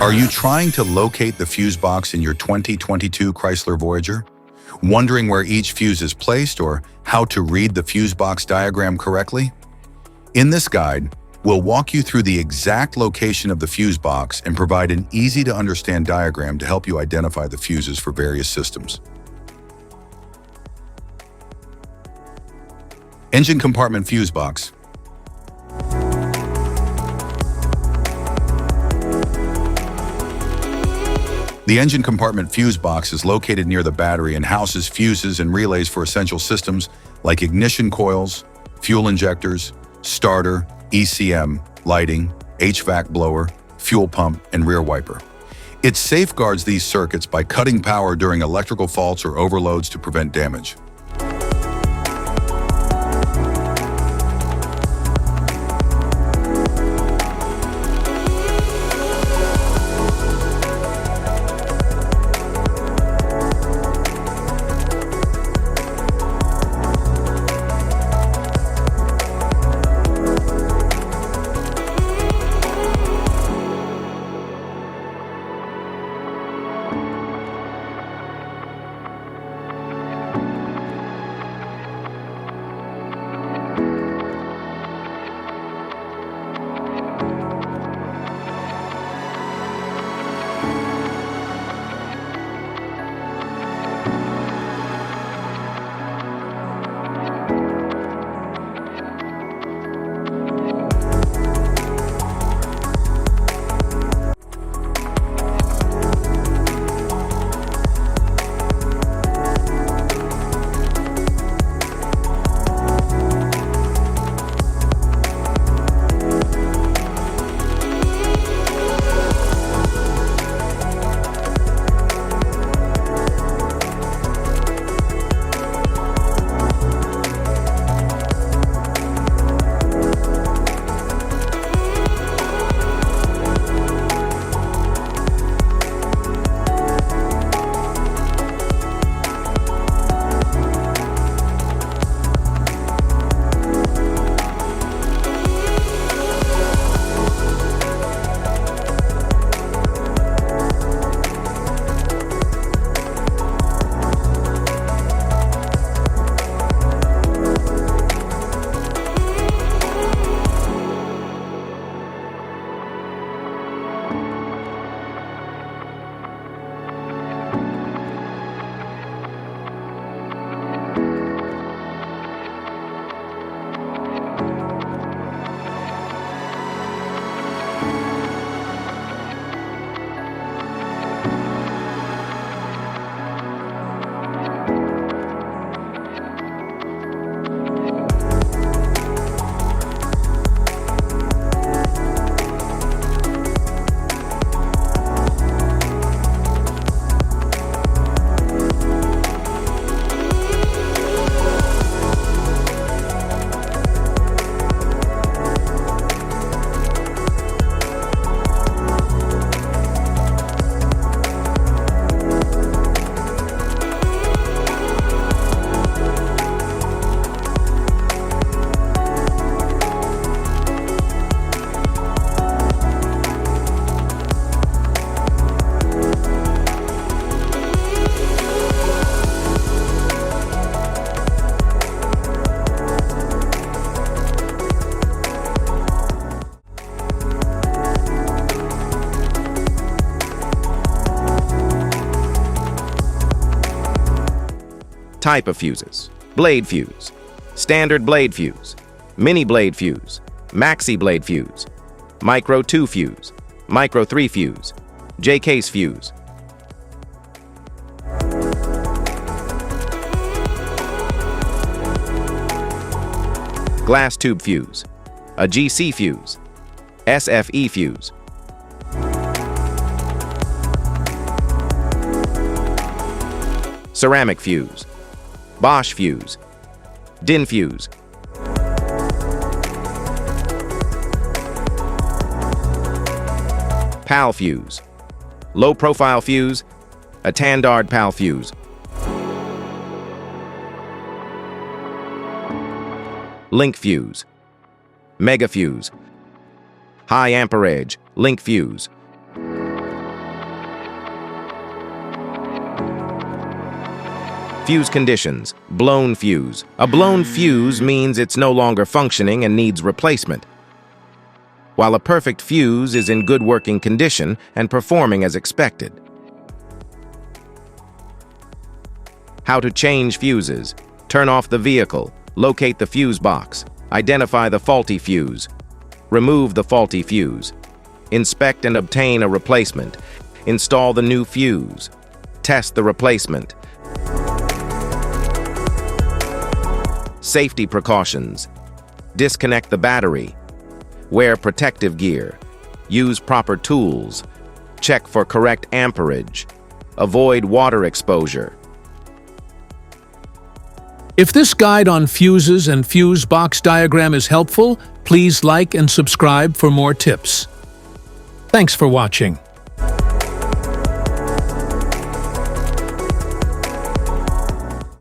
Are you trying to locate the fuse box in your 2022 Chrysler Voyager? Wondering where each fuse is placed or how to read the fuse box diagram correctly? In this guide, we'll walk you through the exact location of the fuse box and provide an easy-to-understand diagram to help you identify the fuses for various systems. Engine compartment fuse box. The engine compartment fuse box is located near the battery and houses fuses and relays for essential systems like ignition coils, fuel injectors, starter, ECM, lighting, HVAC blower, fuel pump, and rear wiper. It safeguards these circuits by cutting power during electrical faults or overloads to prevent damage. Type of fuses: blade fuse, standard blade fuse, mini blade fuse, maxi blade fuse, micro 2 fuse, micro 3 fuse, J-case fuse. Glass tube fuse, a GC fuse, SFE fuse. Ceramic fuse, Bosch fuse, DIN fuse. PAL fuse, low profile fuse, a Tandard PAL fuse. Link fuse, mega fuse, high amperage link fuse. Fuse conditions. Blown fuse. A blown fuse means it's no longer functioning and needs replacement, while a perfect fuse is in good working condition and performing as expected. How to change fuses. Turn off the vehicle. Locate the fuse box. Identify the faulty fuse. Remove the faulty fuse. Inspect and obtain a replacement. Install the new fuse. Test the replacement. Safety precautions. Disconnect the battery. Wear protective gear. Use proper tools. Check for correct amperage. Avoid water exposure. If this guide on fuses and fuse box diagram is helpful, please like and subscribe for more tips. Thanks for watching.